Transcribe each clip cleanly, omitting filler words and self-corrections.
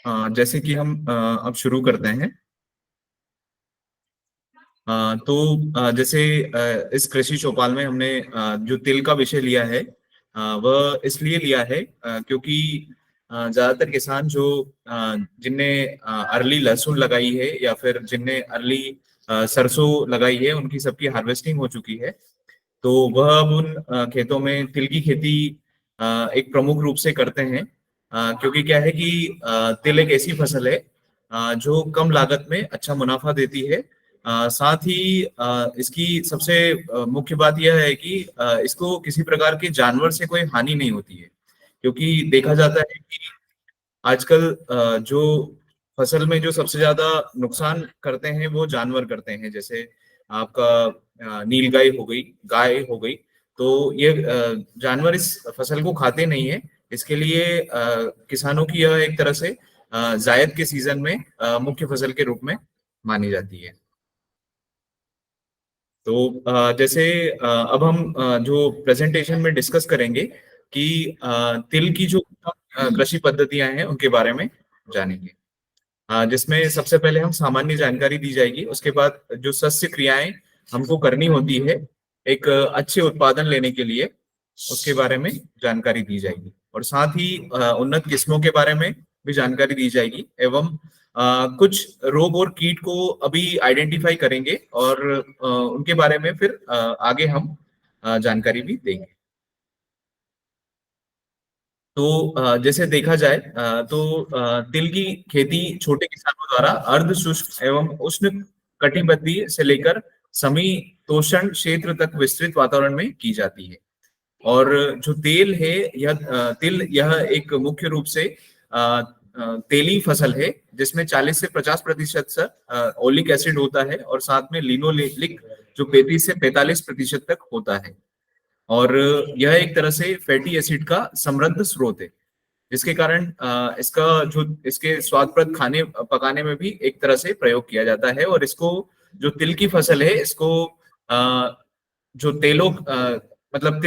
जैसे कि हम अब शुरू करते हैं। तो जैसे इस कृषि चौपाल में हमने जो तिल का विषय लिया है, वह इसलिए लिया है क्योंकि ज्यादातर किसान जो जिनने अर्ली लहसुन लगाई है या फिर जिनने अर्ली सरसों लगाई है, उनकी सबकी हार्वेस्टिंग हो चुकी है। तो वह अब उन खेतों में तिल की खेती एक प्रमुख रूप से करते हैं। क्योंकि क्या है कि तिल एक ऐसी फसल है जो कम लागत में अच्छा मुनाफा देती है। साथ ही इसकी सबसे मुख्य बात यह है कि इसको किसी प्रकार के जानवर से कोई हानि नहीं होती है। क्योंकि देखा जाता है कि आजकल जो फसल में जो सबसे ज्यादा नुकसान करते हैं वो जानवर करते हैं। जैसे आपका नीलगाय हो गई, गाय हो गई। तो ये जानवर इस फसल को खाते नहीं है। इसके लिए किसानों की यह एक तरह से जायद के सीजन में मुख्य फसल के रूप में मानी जाती है। तो जैसे अब हम जो प्रेजेंटेशन में डिस्कस करेंगे कि तिल की जो कृषि पद्धतियां हैं उनके बारे में जानेंगे। जिसमें सबसे पहले हम सामान्य जानकारी दी जाएगी, उसके बाद जो सस्य क्रियाएं हमको करनी होती है एक अच्छे उत्पादन लेने के लिए, उसके बारे में जानकारी दी जाएगी। और साथ ही उन्नत किस्मों के बारे में भी जानकारी दी जाएगी, एवं कुछ रोग और कीट को अभी आइडेंटिफाई करेंगे और उनके बारे में फिर आगे हम जानकारी भी देंगे। तो जैसे देखा जाए तो तिल की खेती छोटे किसानों द्वारा अर्ध शुष्क एवं उष्ण कटिबंधीय से लेकर समशीतोष्ण क्षेत्र तक विस्तृत वातावरण में की जाती है। और जो तेल है, तिल यह एक मुख्य रूप से तेली फसल है, जिसमें 40 से 50% ओलिक एसिड होता है और साथ में लिनोलेनिक जो 35 से 45% तक होता है। और यह एक तरह से फैटी एसिड का समृद्ध स्रोत है, जिसके कारण इसका जो इसके स्वादप्रद खाने पकाने में भी एक तरह से प्रयोग किया जाता है। और इसको जो तिल की फसल है, इसको जो मतलब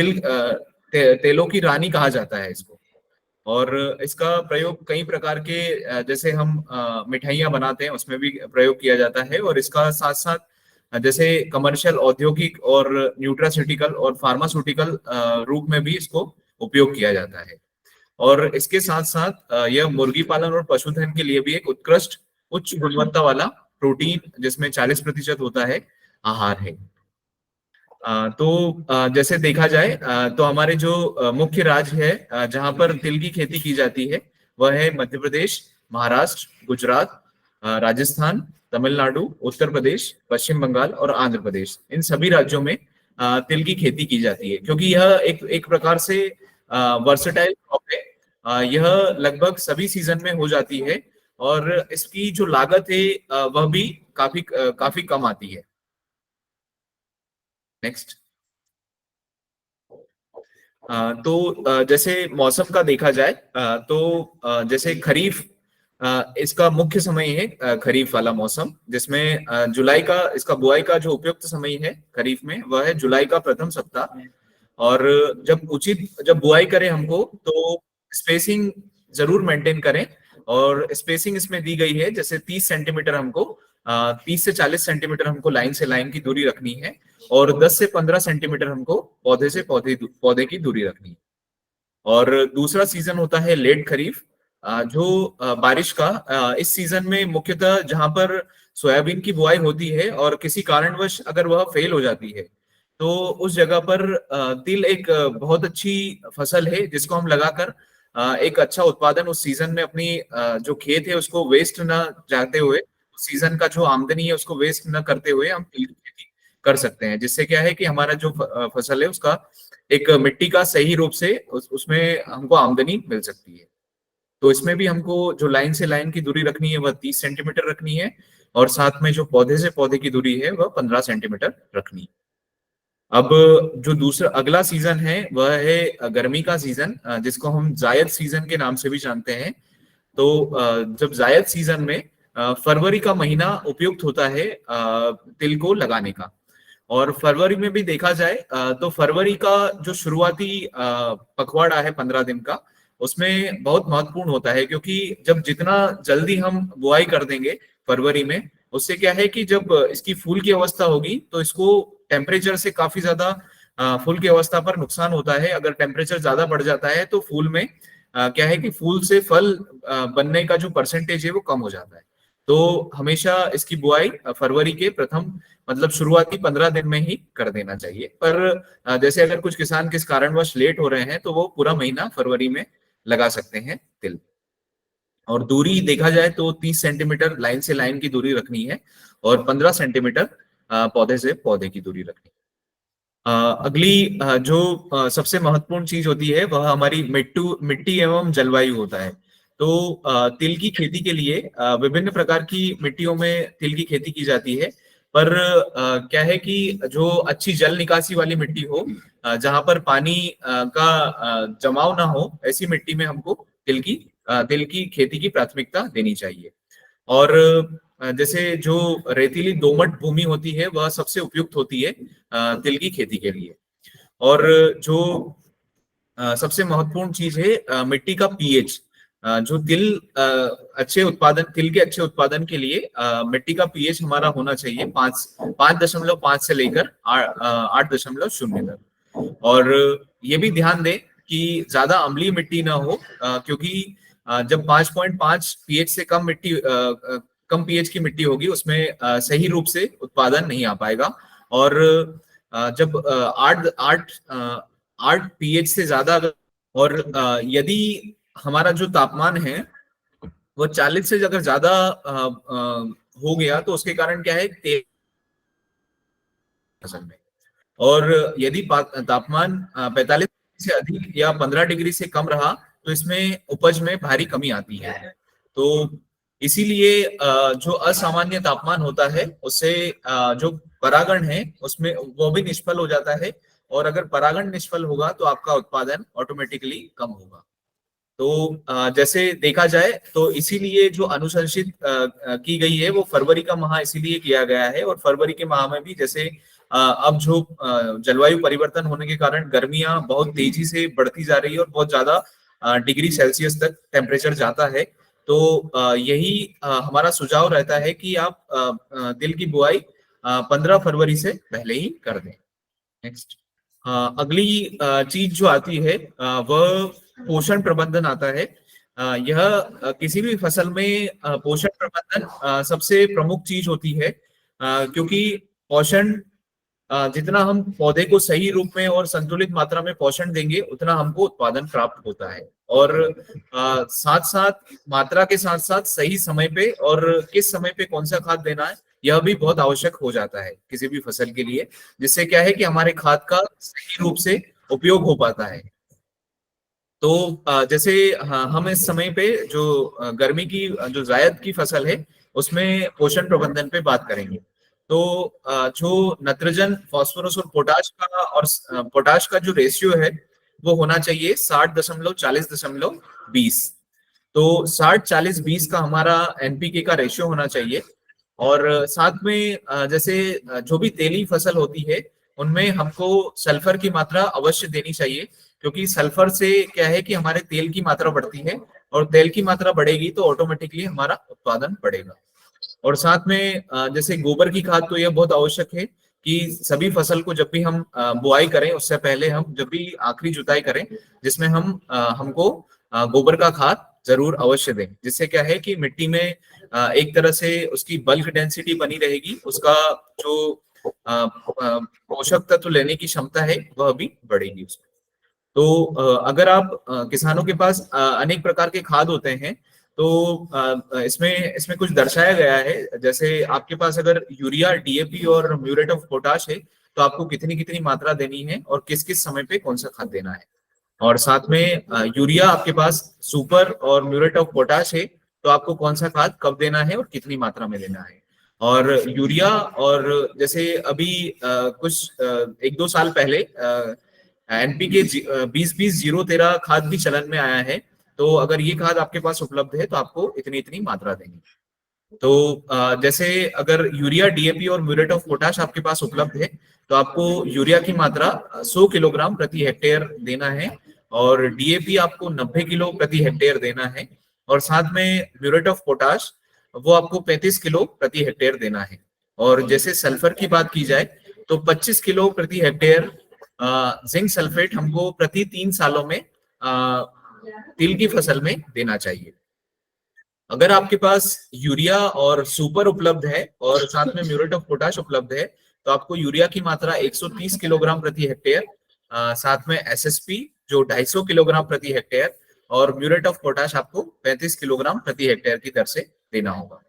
तेलों की रानी कहा जाता है इसको। और इसका प्रयोग कई प्रकार के जैसे हम मिठाइयाँ बनाते हैं उसमें भी प्रयोग किया जाता है। और इसका साथ साथ जैसे कमर्शियल, औद्योगिक और न्यूट्रास्यूटिकल और फार्मास्यूटिकल रूप में भी इसको उपयोग किया जाता है। और इसके साथ साथ यह मुर्गी पालन और पशुधन के लिए भी एक उत्कृष्ट उच्च गुणवत्ता वाला प्रोटीन, जिसमें 40% होता है, आहार है। तो जैसे देखा जाए तो हमारे जो मुख्य राज्य है जहां पर तिल की खेती की जाती है, वह है मध्य प्रदेश, महाराष्ट्र, गुजरात, राजस्थान, तमिलनाडु, उत्तर प्रदेश, पश्चिम बंगाल और आंध्र प्रदेश। इन सभी राज्यों में तिल की खेती की जाती है, क्योंकि यह एक एक प्रकार से वर्सेटाइल क्रॉप है। यह लगभग सभी सीजन में हो जाती है। और इसकी जो लागत है वह भी काफी कम आती है। नेक्स्ट। तो जैसे मौसम का देखा जाए तो जैसे खरीफ इसका मुख्य समय है, खरीफ वाला मौसम, जिसमें जुलाई का इसका बुआई का जो उपयुक्त समय है खरीफ में, वह है जुलाई का प्रथम सप्ताह। और जब बुआई करें हमको, तो स्पेसिंग जरूर मेंटेन करें। और स्पेसिंग इसमें दी गई है, जैसे 30 सेंटीमीटर हमको 30 से 40 सेंटीमीटर हमको लाइन से लाइन की दूरी रखनी है। और 10 से 15 सेंटीमीटर हमको पौधे की दूरी रखनी है। और दूसरा सीजन होता है लेट खरीफ, जो बारिश का इस सीजन में मुख्यतः जहां पर सोयाबीन की बुआई होती है और किसी कारणवश अगर वह फेल हो जाती है, तो उस जगह पर तिल एक बहुत अच्छी फसल है, जिसको हम लगाकर एक अच्छा उत्पादन उस सीजन में अपनी जो खेत है उसको वेस्ट न जाते हुए, सीजन का जो आमदनी है उसको वेस्ट न करते हुए हम तिल की खेती कर सकते हैं। जिससे क्या है कि हमारा जो फसल है उसका एक मिट्टी का सही रूप से उसमें हमको आमदनी मिल सकती है। तो इसमें भी हमको जो लाइन से लाइन की दूरी रखनी है वह 30 सेंटीमीटर रखनी है। और साथ में जो पौधे से पौधे की दूरी है वह 15 सेंटीमीटर रखनी है। अब जो दूसरा अगला सीजन है वह है गर्मी का सीजन, जिसको हम जायद सीजन के नाम से भी जानते हैं। तो जब जायद सीजन में फरवरी का महीना उपयुक्त होता है तिल को लगाने का। और फरवरी में भी देखा जाए तो फरवरी का जो शुरुआती पखवाड़ा है 15 दिन का, उसमें बहुत महत्वपूर्ण होता है, क्योंकि जब जितना जल्दी हम बुआई कर देंगे फरवरी में, उससे क्या है कि जब इसकी फूल की अवस्था होगी तो इसको टेम्परेचर से काफी ज्यादा फूल की अवस्था पर नुकसान होता है। अगर टेम्परेचर ज्यादा बढ़ जाता है तो फूल में क्या है कि फूल से फल बनने का जो परसेंटेज है वो कम हो जाता है। तो हमेशा इसकी बुआई फरवरी के प्रथम मतलब शुरुआती 15 दिन में ही कर देना चाहिए। पर जैसे अगर कुछ किसान किस कारणवश लेट हो रहे हैं तो वो पूरा महीना फरवरी में लगा सकते हैं तिल। और दूरी देखा जाए तो 30 सेंटीमीटर लाइन से लाइन की दूरी रखनी है और 15 सेंटीमीटर पौधे से पौधे की दूरी रखनी है। अगली जो सबसे महत्वपूर्ण चीज होती है वह हमारी मिट्टी एवं जलवायु होता है। तो तिल की खेती के लिए विभिन्न प्रकार की मिट्टियों में तिल की खेती की जाती है। पर क्या है कि जो अच्छी जल निकासी वाली मिट्टी हो, जहां पर पानी का जमाव ना हो, ऐसी मिट्टी में हमको तिल की खेती की प्राथमिकता देनी चाहिए। और जैसे जो रेतीली दोमट भूमि होती है वह सबसे उपयुक्त होती है तिल की खेती के लिए। और जो सबसे महत्वपूर्ण चीज है मिट्टी का पीएच। जो तिल के अच्छे उत्पादन के लिए मिट्टी का पीएच हमारा होना चाहिए 5.5 से लेकर 8.0 तक। और ये भी ध्यान दें कि ज्यादा अम्लीय मिट्टी ना हो, क्योंकि जब 5.5 पीएच से कम पीएच की मिट्टी होगी उसमें सही रूप से उत्पादन नहीं आ पाएगा। और जब 8 पीएच से ज्यादा और यदि हमारा जो तापमान है वो 40 से अगर ज्यादा हो गया तो उसके कारण क्या है तेल फसल में। और यदि तापमान 45 से अधिक या 15 डिग्री से कम रहा तो इसमें उपज में भारी कमी आती है। तो इसीलिए जो असामान्य तापमान होता है उससे जो परागण है उसमें वो भी निष्फल हो जाता है। और अगर परागण निष्फल होगा तो आपका उत्पादन ऑटोमेटिकली कम होगा। तो जैसे देखा जाए तो इसीलिए जो अनुशंसित की गई है वो फरवरी का माह इसीलिए किया गया है। और फरवरी के माह में भी जैसे अब जो जलवायु परिवर्तन होने के कारण गर्मियां बहुत तेजी से बढ़ती जा रही है और बहुत ज्यादा डिग्री सेल्सियस तक टेम्परेचर जाता है। तो यही हमारा सुझाव रहता है कि आप तिल की बुआई 15 फरवरी से पहले ही कर दें। नेक्स्ट अगली चीज जो आती है वह पोषण प्रबंधन आता है। यह किसी भी फसल में पोषण प्रबंधन सबसे प्रमुख चीज होती है, क्योंकि पोषण जितना हम पौधे को सही रूप में और संतुलित मात्रा में पोषण देंगे उतना हमको उत्पादन प्राप्त होता है। और साथ साथ मात्रा के साथ साथ सही समय पे और किस समय पे कौन सा खाद देना है यह भी बहुत आवश्यक हो जाता है किसी भी फसल के लिए, जिससे क्या है कि हमारे खाद का सही रूप से उपयोग हो पाता है। तो जैसे हम इस समय पे जो गर्मी की जो जायद की फसल है उसमें पोषण प्रबंधन पे बात करेंगे। तो जो नत्रजन, फास्फोरस और पोटाश का जो रेशियो है वो होना चाहिए 60.40.20। तो 60-40-20 का हमारा एनपीके का रेशियो होना चाहिए। और साथ में जैसे जो भी तेली फसल होती है उनमें हमको सल्फर की मात्रा अवश्य देनी चाहिए, क्योंकि सल्फर से क्या है कि हमारे तेल की मात्रा बढ़ती है और तेल की मात्रा बढ़ेगी तो ऑटोमेटिकली हमारा उत्पादन बढ़ेगा। और साथ में जैसे गोबर की खाद तो यह बहुत आवश्यक है कि सभी फसल को जब भी हम बुआई करें उससे पहले हम जब भी आखिरी जुताई करें जिसमें हमको गोबर का खाद जरूर अवश्य दें, जिससे क्या है कि मिट्टी में एक तरह से उसकी बल्क डेंसिटी बनी रहेगी, उसका जो पोषक तत्व लेने की क्षमता है वह भी बढ़ेगी उसमें। तो अगर आप किसानों के पास अनेक प्रकार के खाद होते हैं तो इसमें इसमें कुछ दर्शाया गया है। जैसे आपके पास अगर यूरिया, डीएपी और म्यूरेट ऑफ पोटाश है तो आपको कितनी कितनी मात्रा देनी है और किस किस समय पे कौन सा खाद देना है। और साथ में यूरिया आपके पास सुपर और म्यूरेट ऑफ पोटाश है तो आपको कौन सा खाद कब देना है और कितनी मात्रा में देना है। और यूरिया और जैसे अभी कुछ 1-2 साल पहले एनपीके 20-20-0-13 खाद भी चलन में आया है। तो अगर ये खाद आपके पास उपलब्ध है तो आपको इतनी इतनी मात्रा देनी है। तो जैसे अगर यूरिया, डीएपी और म्यूरेट ऑफ पोटाश आपके पास उपलब्ध है तो आपको यूरिया की मात्रा 100 किलोग्राम प्रति हेक्टेयर देना है। और डीएपी आपको 90 किलो प्रति हेक्टेयर देना है, और साथ में म्यूरेट ऑफ पोटाश वो आपको 35 किलो प्रति हेक्टेयर देना है। और जैसे सल्फर की बात की जाए तो 25 किलो प्रति हेक्टेयर जिंक सल्फेट हमको प्रति 3 सालों में तिल की फसल में देना चाहिए। अगर आपके पास यूरिया और सुपर उपलब्ध है और साथ में म्यूरेट ऑफ पोटाश उपलब्ध है, तो आपको यूरिया की मात्रा 130 किलोग्राम प्रति हेक्टेयर, साथ में एसएसपी जो 250 किलोग्राम प्रति हेक्टेयर, और म्यूरेट ऑफ पोटाश आपको 35 किलोग्राम प्रति हेक्टेयर की दर से देना होगा।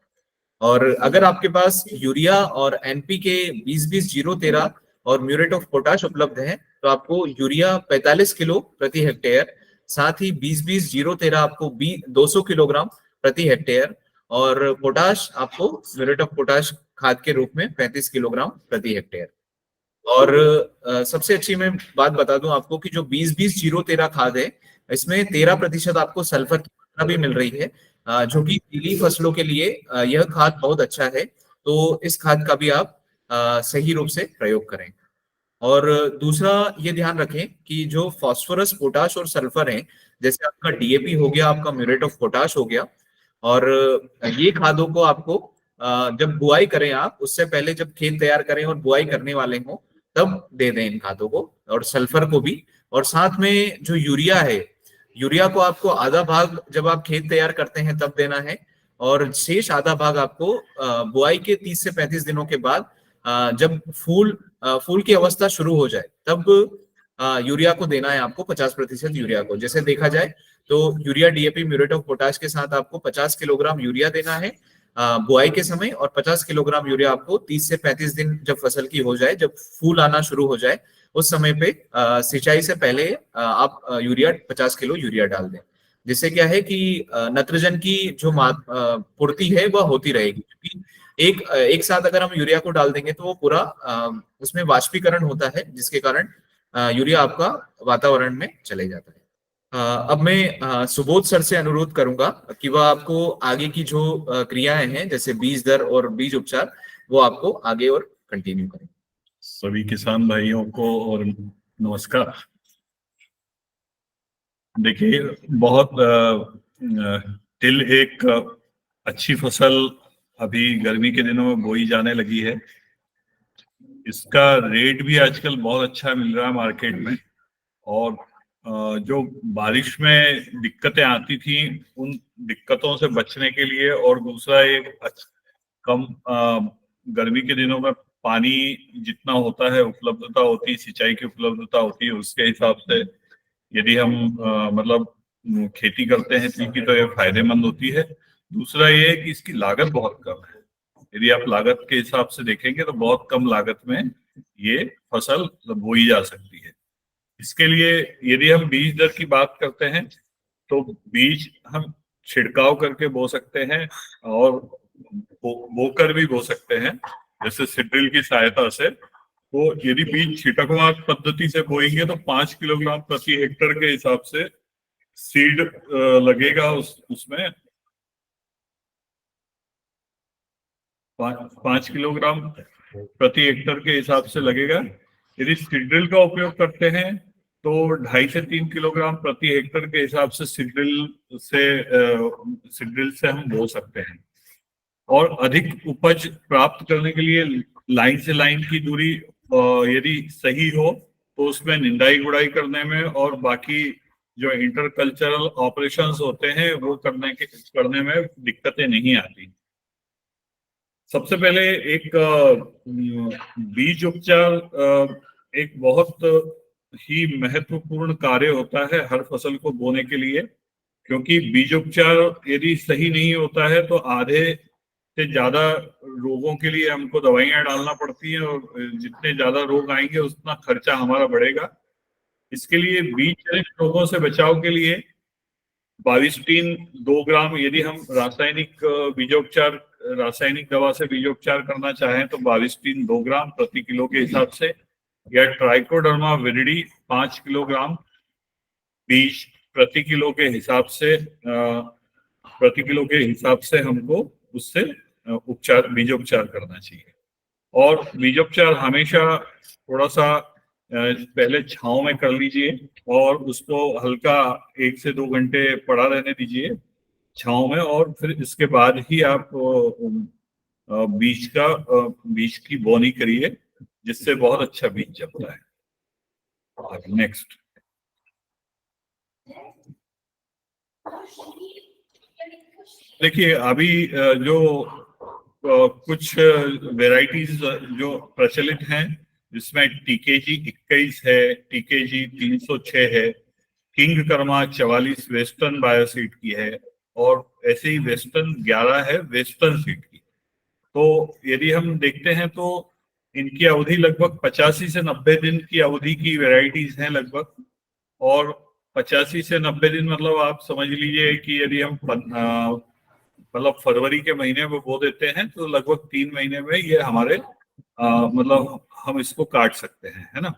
और अगर आपके पास यूरिया और एनपीके 20-20-0-13 और म्यूरेट ऑफ पोटाश उपलब्ध है, तो आपको यूरिया 45 किलो प्रति हेक्टेयर, साथ ही 20-20-0-13 आपको 200 किलोग्राम प्रति हेक्टेयर, और पोटाश आपको म्यूरेट ऑफ पोटाश खाद के रूप में 35 किलोग्राम प्रति हेक्टेयर। और सबसे अच्छी मैं बात बता दूं आपको कि जो 20-20-0-13 खाद है, इसमें 13% आपको सल्फर की मात्रा भी मिल रही है, जो कि पीली फसलों के लिए यह खाद बहुत अच्छा है। तो इस खाद का भी आप सही रूप से प्रयोग करें। और दूसरा ये ध्यान रखें कि जो फास्फोरस, पोटाश और सल्फर है, जैसे आपका डीएपी हो गया, आपका म्यूरेट ऑफ पोटाश हो गया, और ये खादों को आपको जब बुआई करें, आप उससे पहले जब खेत तैयार करें और बुआई करने वाले हों तब दे दें इन खादों को, और सल्फर को भी। और साथ में जो यूरिया है, यूरिया को आपको आधा भाग जब आप खेत तैयार करते हैं तब देना है, और शेष आधा भाग आपको बुआई के 30 से 35 दिनों के बाद जब फूल की अवस्था शुरू हो जाए तब यूरिया को देना है आपको, 50% यूरिया को। जैसे देखा जाए तो urea, DAP, muriate of potash के साथ आपको 50 किलोग्राम यूरिया देना है बुआई के समय, और 50 किलोग्राम यूरिया आपको 30 से 35 दिन जब फसल की हो जाए, जब फूल आना शुरू हो जाए, उस समय पे सिंचाई से पहले आप यूरिया 50 किलो यूरिया डाल दें। जिससे क्या है कि नत्रजन की जो पूर्ति है वह होती रहेगी, क्योंकि एक साथ अगर हम यूरिया को डाल देंगे तो वो पूरा उसमें वाष्पीकरण होता है, जिसके कारण यूरिया आपका वातावरण में चले जाता है। अब मैं सुबोध सर से अनुरोध करूंगा कि वह आपको आगे की जो क्रियाएं हैं, जैसे बीज दर और बीज उपचार, वो आपको आगे और कंटिन्यू करें। सभी किसान भाइयों को और नमस्कार। देखिए, बहुत तिल एक अच्छी फसल अभी गर्मी के दिनों में बोई जाने लगी है। इसका रेट भी आजकल बहुत अच्छा मिल रहा है मार्केट में, और जो बारिश में दिक्कतें आती थी उन दिक्कतों से बचने के लिए, और दूसरा एक कम गर्मी के दिनों में पानी जितना होता है, उपलब्धता होती है, सिंचाई की उपलब्धता होती है, उसके हिसाब से यदि हम मतलब खेती करते हैं तिल की, तो ये फायदेमंद होती है। दूसरा ये है कि इसकी लागत बहुत कम है। यदि आप लागत के हिसाब से देखेंगे तो बहुत कम लागत में ये फसल बोई जा सकती है। इसके लिए यदि हम बीज दर की बात करते हैं तो बीज हम छिड़काव करके बो सकते हैं और बोकर भी बो सकते हैं, जैसे सीड्रिल की सहायता से। तो यदि बीज छिटकवार पद्धति से बोएंगे तो 5 किलोग्राम प्रति हेक्टेयर के हिसाब से सीड लगेगा, उसमें 5 किलोग्राम प्रति हेक्टेयर के हिसाब से लगेगा। यदि सीड्रिल का उपयोग करते हैं तो 2.5 से 3 किलोग्राम प्रति हेक्टेयर के हिसाब से सीड्रिल से हम बो सकते हैं। और अधिक उपज प्राप्त करने के लिए लाइन से लाइन की दूरी यदि सही हो तो उसमें निंदाई गुड़ाई करने में और बाकी जो इंटरकल्चरल ऑपरेशंस होते हैं वो करने में दिक्कतें नहीं आती। सबसे पहले एक बीज उपचार एक बहुत ही महत्वपूर्ण कार्य होता है हर फसल को बोने के लिए, क्योंकि बीज उपचार यदि सही नहीं होता है तो आधे से ज्यादा रोगों के लिए हमको दवाइयां डालना पड़ती हैं, और जितने ज्यादा रोग आएंगे उतना खर्चा हमारा बढ़ेगा। इसके लिए बीज जनित रोगों से बचाव के लिए बाविस्टीन 2 ग्राम, यदि हम रासायनिक दवा से बीजोपचार करना चाहें तो बाविस्टीन 2 ग्राम प्रति किलो के हिसाब से, या ट्राइकोडर्मा विरिडी 5 किलोग्राम बीज प्रति किलो के हिसाब से हमको उससे बीजोपचार करना चाहिए। और बीजोपचार हमेशा थोड़ा सा पहले छांव में कर लीजिए और उसको हल्का 1 से 2 घंटे पड़ा रहने दीजिए छांव में, और फिर इसके बाद ही आप बीज की बोनी करिए, जिससे बहुत अच्छा बीज जमता है। नेक्स्ट, देखिए अभी जो कुछ वेराइटीज जो प्रचलित हैं, जिसमें टीकेजी 21 है, टीकेजी 306 है, किंग कर्मा 44 वेस्टर्न बायोसीड की है, और ऐसे ही वेस्टर्न 11 है वेस्टर्न सीड की। तो यदि हम देखते हैं तो इनकी अवधि लगभग 85 से 90 दिन की अवधि की वेराइटीज हैं लगभग, और 85 से 90 दिन मतलब आप समझ लीजिए कि यदि हम मतलब फरवरी के महीने में बो देते हैं तो लगभग 3 महीने में ये हमारे मतलब हम इसको काट सकते हैं, है ना।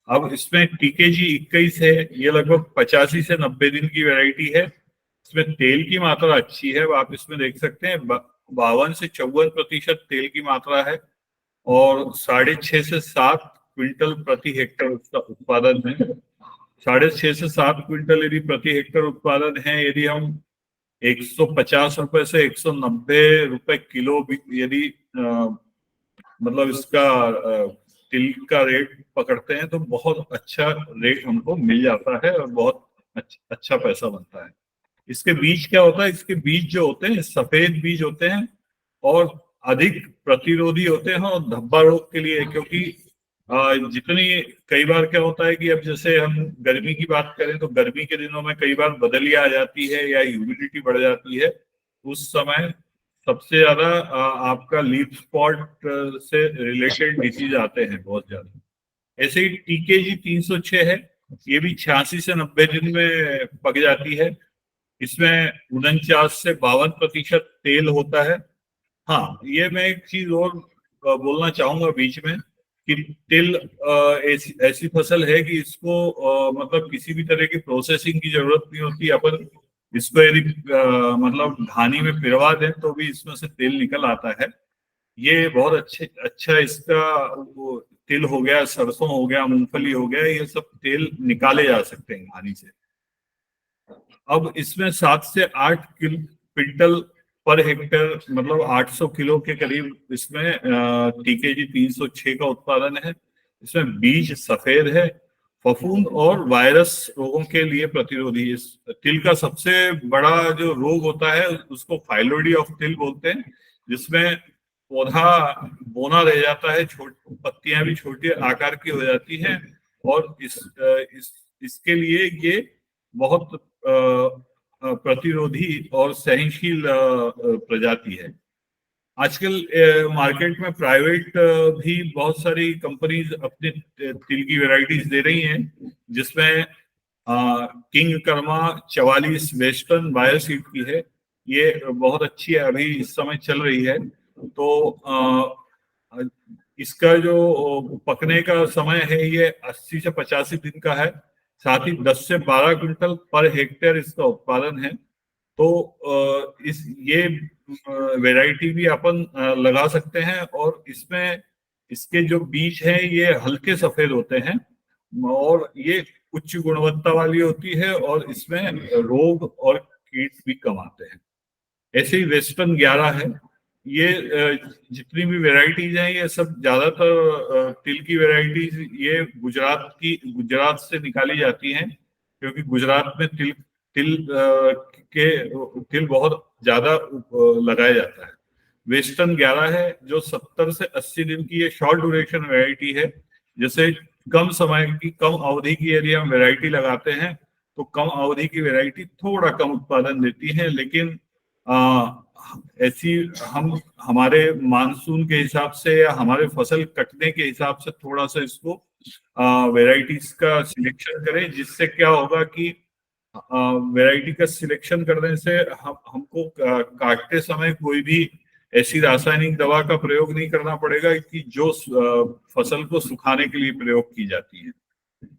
अब इसमें टीकेजी 21 है, ये लगभग 85 से 90 दिन की वैरायटी है। इसमें तेल की मात्रा अच्छी है, आप इसमें देख सकते हैं 52 से 54% तेल की मात्रा है, और 6.5 से 7 क्विंटल प्रति हेक्टर उसका उत्पादन है। 6.5 से 7 क्विंटल यदि प्रति हेक्टर उत्पादन है, यदि हम 150 रुपए से 190 रुपए किलो यदि मतलब इसका तिल का रेट पकड़ते हैं तो बहुत अच्छा रेट हमको मिल जाता है और बहुत अच्छा पैसा बनता है। इसके बीज क्या होता है, इसके बीज जो होते हैं सफेद बीज होते हैं और अधिक प्रतिरोधी होते हैं और धब्बा रोग के लिए, क्योंकि जितनी कई बार क्या होता है कि अब जैसे हम गर्मी की बात करें तो गर्मी के दिनों में कई बार बदलियां आ जाती है या ह्यूमिडिटी बढ़ जाती है, उस समय सबसे ज्यादा आपका लीफ स्पॉट से रिलेटेड डिसीज आते हैं बहुत ज्यादा। ऐसे ही टीकेजी 306 है, ये भी 86 से 90 दिन में पक जाती है। इसमें 49 से 52% तेल होता है। हाँ, ये मैं एक चीज और बोलना चाहूंगा बीच में कि तिल ऐसी फसल है कि इसको मतलब किसी भी तरह की प्रोसेसिंग की जरूरत नहीं होती। अपन इसको यदि मतलब घानी में पिरवा दें तो भी इसमें से तेल निकल आता है। ये बहुत अच्छा इसका वो तिल हो गया, सरसों हो गया, मूंगफली हो गया, ये सब तेल निकाले जा सकते हैं घानी से। अब इसमें 7 से 8 क्विंटल पर हेक्टेयर मतलब 800 किलो के करीब इसमें टीकेजी 306 का उत्पादन है। इसमें बीज सफेद है, फफूंद और वायरस रोगों के लिए प्रतिरोधी। इस तिल का सबसे बड़ा जो रोग होता है उसको फाइलोडी ऑफ तिल बोलते हैं, जिसमें पौधा बोना रह जाता है, पत्तियां भी छोटी आकार की हो जाती हैं, और इसके लिए ये बहुत प्रतिरोधी और सहनशील प्रजाति है। आजकल मार्केट में प्राइवेट भी बहुत सारी कंपनीज अपने तिल की वैरायटीज दे रही हैं, जिसमें किंग कर्मा 44 वेस्टर्न बायोसीड की है, ये बहुत अच्छी है, अभी इस समय चल रही है। तो इसका जो पकने का समय है ये 80 से 85 दिन का है। साथ ही 10 से 12 क्विंटल पर हेक्टेयर इसका उत्पादन है। तो इस ये वैरायटी भी अपन लगा सकते हैं, और इसमें इसके जो बीज हैं ये हल्के सफेद होते हैं और ये उच्च गुणवत्ता वाली होती है, और इसमें रोग और कीट भी कम आते हैं। ऐसे ही वेस्टर्न 11 है, ये जितनी भी वैरायटीज हैं ये सब ज्यादातर तिल की वैरायटीज ये गुजरात से निकाली जाती हैं, क्योंकि गुजरात में तिल बहुत ज्यादा लगाया जाता है। वेस्टर्न 11 है जो 70 से 80 दिन की ये शॉर्ट ड्यूरेशन वैरायटी है। जैसे कम समय की कम अवधि की यदि हम वैरायटी लगाते हैं तो कम अवधि की वैरायटी थोड़ा कम उत्पादन देती है, लेकिन ऐसी हम हमारे मानसून के हिसाब से या हमारे फसल कटने के हिसाब से थोड़ा सा इसको वैरायटीज का सिलेक्शन करें, जिससे क्या होगा कि वैरायटी का सिलेक्शन करने से हमको काटते समय कोई भी ऐसी रासायनिक दवा का प्रयोग नहीं करना पड़ेगा कि जो फसल को सुखाने के लिए प्रयोग की जाती है।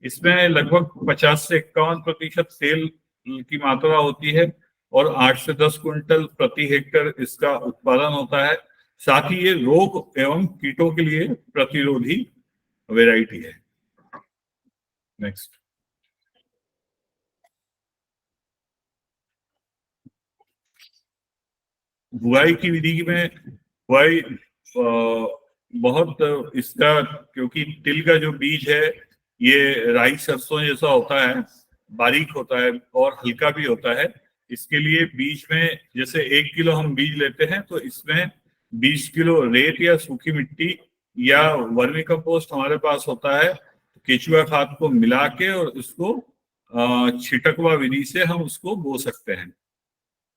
इसमें लगभग 50 से 51% तेल की मात्रा होती है और 8 से 10 क्विंटल प्रति हेक्टेयर इसका उत्पादन होता है। साथ ही ये रोग एवं कीटों के लिए प्रतिरोधी वैरायटी है। नेक्स्ट। बुआई की विधि में बुआई बहुत इसका, क्योंकि तिल का जो बीज है ये राई सरसों जैसा होता है, बारीक होता है और हल्का भी होता है। इसके लिए बीज में जैसे 1 किलो हम बीज लेते हैं तो इसमें 20 किलो रेत या सूखी मिट्टी या वर्मी कंपोस्ट हमारे पास होता है, केचुआ खाद को मिला के और उसको छिटकवा विधि से हम उसको बो सकते हैं।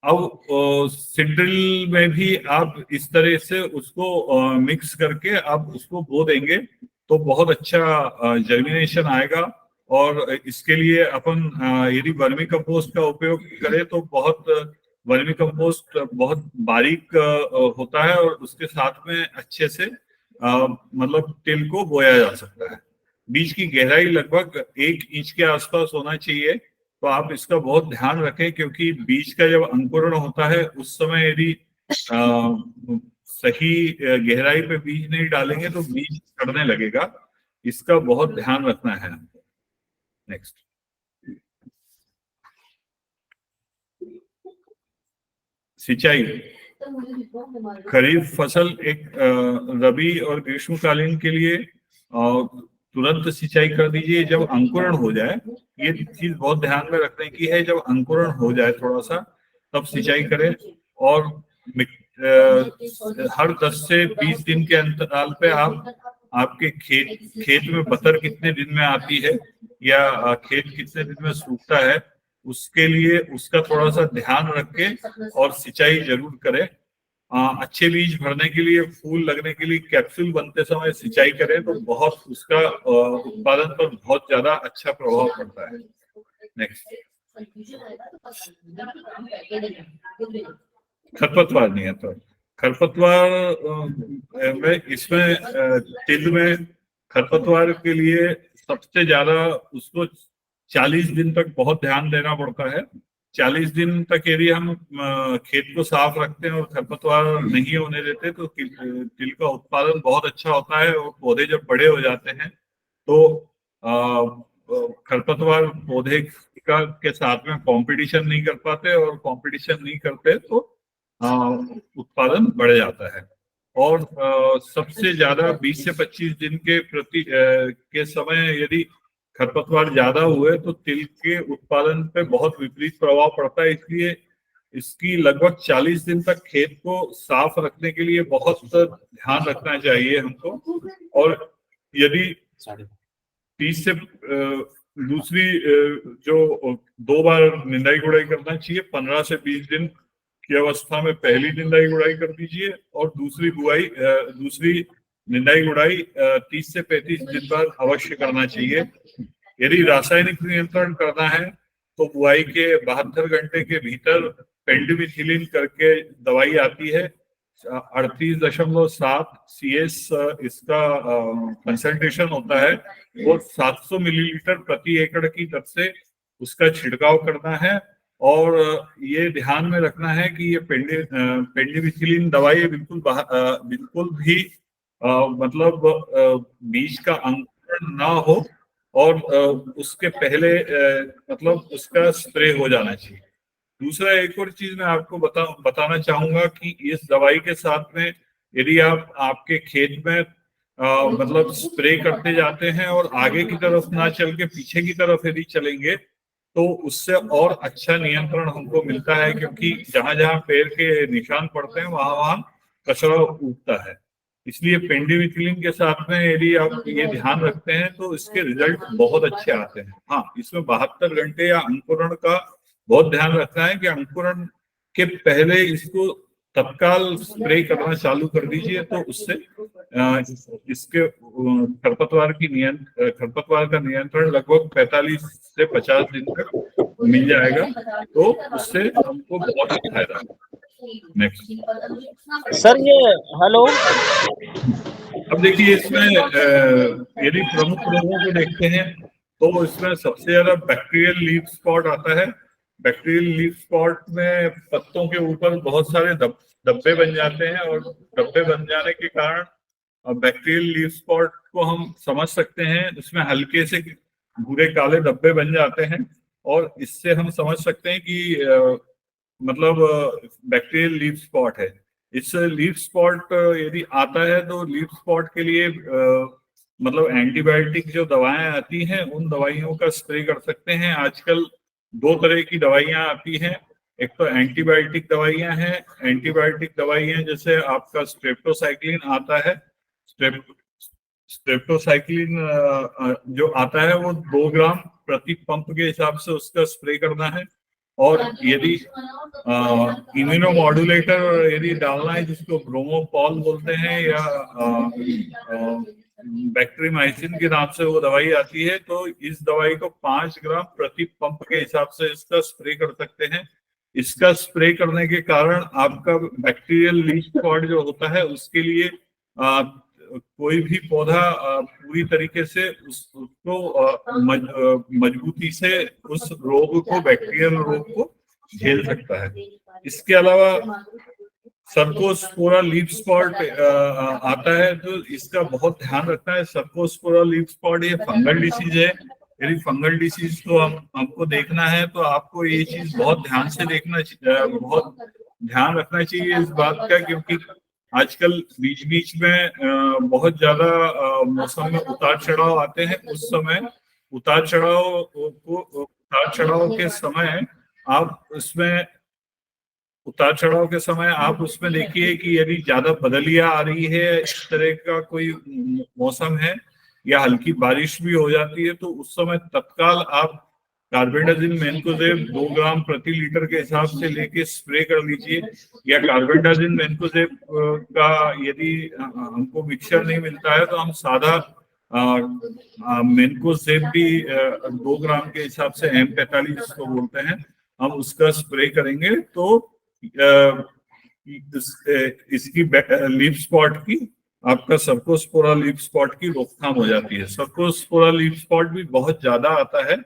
अब सिड्रिल में भी आप इस तरह से उसको मिक्स करके आप उसको बो देंगे तो बहुत अच्छा जर्मिनेशन आएगा। और इसके लिए अपन यदि वर्मी कंपोस्ट का उपयोग करें तो वर्मी कंपोस्ट बहुत बारीक होता है और उसके साथ में अच्छे से मतलब तिल को बोया जा सकता है। बीज की गहराई लगभग 1 इंच के आसपास होना चाहिए। तो आप इसका बहुत ध्यान रखें, क्योंकि बीज का जब अंकुरण होता है उस समय यदि सही गहराई पे बीज नहीं डालेंगे तो बीज सड़ने लगेगा। इसका बहुत ध्यान रखना है हमको। नेक्स्ट। सिंचाई। खरीफ फसल एक रबी और ग्रीष्मकालीन के लिए तुरंत सिंचाई कर दीजिए जब अंकुरण हो जाए। ये चीज बहुत ध्यान में रखने की है, जब अंकुरण हो जाए थोड़ा सा तब सिंचाई करें। और हर 10 से 20 दिन के अंतराल पे आप आपके खेत में बतर कितने दिन में आती है या खेत कितने दिन में सूखता है, उसके लिए उसका थोड़ा सा ध्यान रख के और सिंचाई जरूर करें। अच्छे बीज भरने के लिए, फूल लगने के लिए कैप्सूल बनते समय सिंचाई करें तो बहुत उसका उत्पादन पर बहुत ज्यादा अच्छा प्रभाव पड़ता है। नेक्स्ट। खरपतवार नियंत्रण। खरपतवार में इसमें तिल में खरपतवार के लिए सबसे ज्यादा उसको 40 दिन तक बहुत ध्यान देना पड़ता है। 40 दिन तक यदि हम खेत को साफ रखते हैं और खरपतवार नहीं होने देते तो तिल का उत्पादन बहुत अच्छा होता है। और पौधे जब बड़े हो जाते हैं तो खरपतवार पौधे के साथ में कंपटीशन नहीं कर पाते, और कंपटीशन नहीं करते तो उत्पादन बढ़ जाता है। और सबसे ज्यादा 20 से 25 दिन के समय यदि खरपतवार ज्यादा हुए तो तिल के उत्पादन पे बहुत विपरीत प्रभाव पड़ता है। इसलिए इसकी लगभग 40 दिन तक खेत को साफ रखने के लिए बहुत ध्यान रखना चाहिए हमको। और यदि 30 से दूसरी जो 2 बार निंदाई गुड़ाई करना चाहिए। 15 से 20 दिन की अवस्था में पहली निंदाई गुड़ाई कर दीजिए और दूसरी निंदाई गुड़ाई 30 से 35 दिन बाद अवश्य करना चाहिए। यदि रासायनिक नियंत्रण करना है तो बुआई के 72 घंटे के भीतर पेंडिमिथिलिन करके दवाई आती है, 38.7 CS इसका कंसंट्रेशन होता है और 700 मिलीलीटर प्रति एकड़ की दर से उसका छिड़काव करना है। और ये ध्यान में रखना है कि ये पेंडिमिथिलिन दवाई बिल्कुल भी मतलब बीज का अंकुरण ना हो और उसके पहले मतलब उसका स्प्रे हो जाना चाहिए। दूसरा एक और चीज मैं आपको बताना चाहूंगा कि इस दवाई के साथ में यदि आप आपके खेत में मतलब स्प्रे करते जाते हैं और आगे की तरफ ना चल के पीछे की तरफ यदि चलेंगे तो उससे और अच्छा नियंत्रण हमको मिलता है, क्योंकि जहां जहां पेड़ के निशान पड़ते हैं वहां वहां कचरा उगता है। इसलिए पेंडिमिथिलिन के साथ में यदि आप ये ध्यान रखते हैं तो इसके रिजल्ट बहुत अच्छे आते हैं। हाँ, इसमें 72 घंटे या अंकुरण का बहुत ध्यान रखना है कि अंकुरण के पहले इसको तत्काल स्प्रे करना चालू कर दीजिए तो उससे इसके खरपतवार का नियंत्रण लगभग 45 से 50 दिन तक मिल जाएगा, तो उससे हमको बहुत फायदा है। नेक्स्ट सर ये हेलो। अब देखिए इसमें यदि प्रमुख रोगों को देखते हैं तो इसमें सबसे ज्यादा बैक्टीरियल लीफ स्पॉट आता है। बैक्टीरियल लीफ स्पॉट में पत्तों के ऊपर बहुत सारे धब्बे बन जाते हैं और धब्बे बन जाने के कारण बैक्टीरियल लीफ स्पॉट को हम समझ सकते हैं। उसमें हल्के से भूरे काले धब्बे बन जाते हैं, और इससे हम समझ सकते हैं कि मतलब बैक्टीरियल लीफ स्पॉट है। इस लीफ स्पॉट यदि आता है तो लीफ स्पॉट के लिए मतलब एंटीबायोटिक जो दवाएं आती हैं उन दवाइयों का स्प्रे कर सकते हैं। आजकल दो तरह की दवाइयां आती हैं, एक तो एंटीबायोटिक दवाइयां हैं। एंटीबायोटिक दवाइयां जैसे आपका स्ट्रेप्टोसाइक्लिन आता है, स्ट्रेप्टोसाइक्लिन जो आता है वो 2 ग्राम प्रति पंप के हिसाब से उसका स्प्रे करना है। और यदि इम्यूनोमॉड्यूलेटर यदि डालना है, जिसको ब्रोमोपॉल बोलते हैं या बैक्टीरियमाइसिन के नाम से वो दवाई आती है, तो इस दवाई को 5 ग्राम प्रति पंप के हिसाब से इसका स्प्रे कर सकते हैं। इसका स्प्रे करने के कारण आपका बैक्टीरियल लीफ स्पॉट जो होता है उसके लिए कोई भी पौधा पूरी तरीके से उसको मजबूती से उस रोग को, बैक्टीरियल रोग को झेल सकता है। इसके अलावा सर्कोस्पोरा लीफ स्पॉट आता है, तो इसका बहुत ध्यान रखना है। सर्कोस्पोरा लीफ स्पॉट ये फंगल डिसीज है। यदि फंगल डिसीज को हमको देखना है तो आपको ये चीज बहुत ध्यान से बहुत ध्यान रखना चाहिए इस बात का, क्योंकि आजकल बीच बीच में बहुत ज्यादा मौसम में उतार चढ़ाव आते हैं। उस समय उतार चढ़ाव के समय आप उसमें देखिए कि यदि ज्यादा बदलियां आ रही है, इस तरह का कोई मौसम है या हल्की बारिश भी हो जाती है, तो उस समय तत्काल आप कार्बेंडाजिम मैनकोजेब 2 ग्राम प्रति लीटर के हिसाब से लेके स्प्रे कर लीजिए। या कार्बेंडाजिम मैनकोजेब का यदि हमको मिक्सचर नहीं मिलता है तो हम सादा मैनकोजेब भी 2 ग्राम के हिसाब से M45 जिसको बोलते हैं, हम उसका स्प्रे करेंगे तो इसकी लीफ स्पॉट की, आपका सर्कोस्पोरा लीफ स्पॉट की रोकथाम हो जाती है। सर्कोस्पोरा लीफ स्पॉट भी बहुत ज्यादा आता है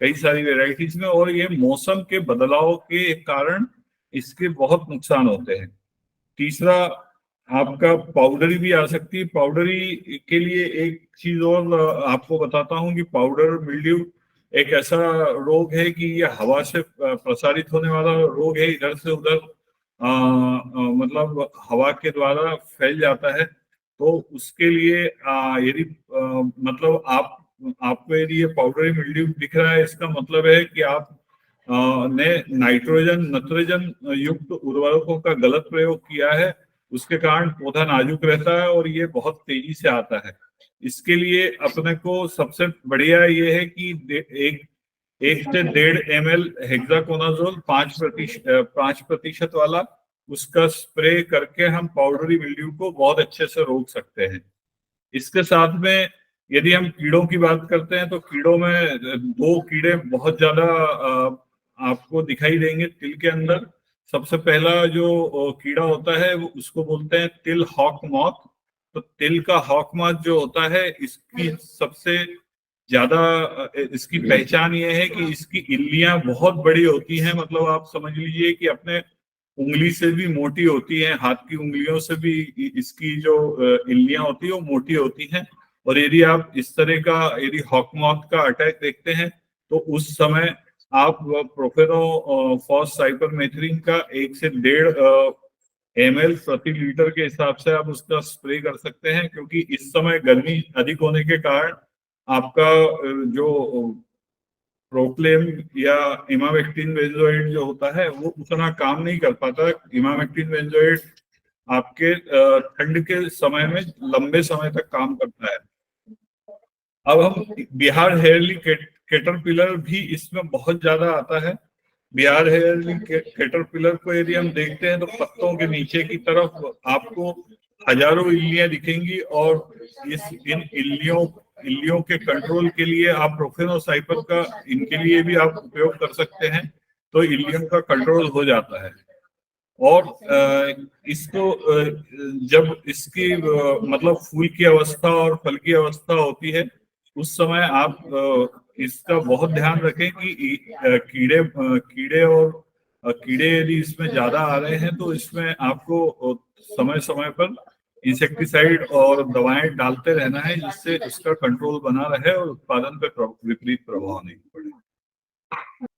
कई सारी वेराइटीज में, और ये मौसम के बदलाव के कारण इसके बहुत नुकसान होते हैं। तीसरा, आपका पाउडरी भी आ सकती है। पाउडरी के लिए एक चीज और आपको बताता हूँ कि पाउडर मिल्ड्यू एक ऐसा रोग है कि ये हवा से प्रसारित होने वाला रोग है। इधर से उधर मतलब हवा के द्वारा फैल जाता है। तो उसके लिए यदि मतलब आपको यदि ये पाउडरी मिल्ड्यू दिख रहा है, इसका मतलब है कि आप ने नत्रजन युक्त उर्वरकों का गलत प्रयोग किया है। उसके कारण पौधा नाजुक रहता है और ये बहुत तेजी से आता है। इसके लिए अपने को सबसे बढ़िया ये है कि 1 से 1.5 ml हेक्साकोनाजोल 5% वाला उसका स्प्रे करके हम पाउडरी मिल्ड्यू को बहुत अच्छे से रोक सकते हैं। इसके साथ में यदि हम कीड़ों की बात करते हैं तो कीड़ों में 2 कीड़े बहुत ज्यादा आपको दिखाई देंगे तिल के अंदर। सबसे पहला जो कीड़ा होता है वो उसको बोलते हैं तिल हॉक मॉथ। तो तिल का हॉक मॉथ जो होता है, इसकी सबसे ज्यादा इसकी पहचान ये है कि इसकी इल्लियां बहुत बड़ी होती हैं। मतलब आप समझ लीजिए कि अपने उंगली से भी मोटी होती है, हाथ की उंगलियों से भी इसकी जो इल्लियां होती है वो मोटी होती हैं। और यदि आप इस तरह का यदि हॉक मॉथ का अटैक देखते हैं तो उस समय आप प्रोफेनोफॉस साइपरमेथ्रिन का 1 से 1.5 ml प्रति लीटर के हिसाब से आप उसका स्प्रे कर सकते हैं, क्योंकि इस समय गर्मी अधिक होने के कारण आपका जो प्रोक्लेम या इमामेक्टिन बेंजोएट जो होता है वो उतना काम नहीं कर पाता। इमामेक्टिन बेंजोएट आपके ठंड के समय में लंबे समय तक काम करता है। अब हम बिहार हेयरली कैटरपिलर भी इसमें बहुत ज्यादा आता है। बिहार हेयरली कैटरपिलर को यदि हम देखते हैं तो पत्तों के नीचे की तरफ आपको हजारों इल्लियां दिखेंगी, और इन इल्लियों के कंट्रोल के लिए आप प्रोफेनोसाइपर का इनके लिए भी आप उपयोग कर सकते हैं, तो इल्लियों का कंट्रोल हो जाता है। और इसको जब इसकी मतलब फूल की अवस्था और फल की अवस्था होती है उस समय आप इसका बहुत ध्यान रखें कि कीड़े यदि इसमें ज्यादा आ रहे हैं तो इसमें आपको समय समय पर इंसेक्टिसाइड और दवाएं डालते रहना है, जिससे उसका कंट्रोल बना रहे और उत्पादन पे विपरीत प्रभाव नहीं पड़े।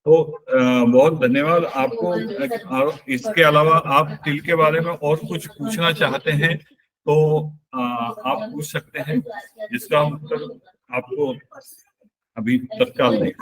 तो बहुत धन्यवाद आपको। और इसके अलावा आप तिल के बारे में और कुछ पूछना चाहते हैं तो आप पूछ सकते हैं, जिसका उत्तर आपको अभी तत्काल नहीं।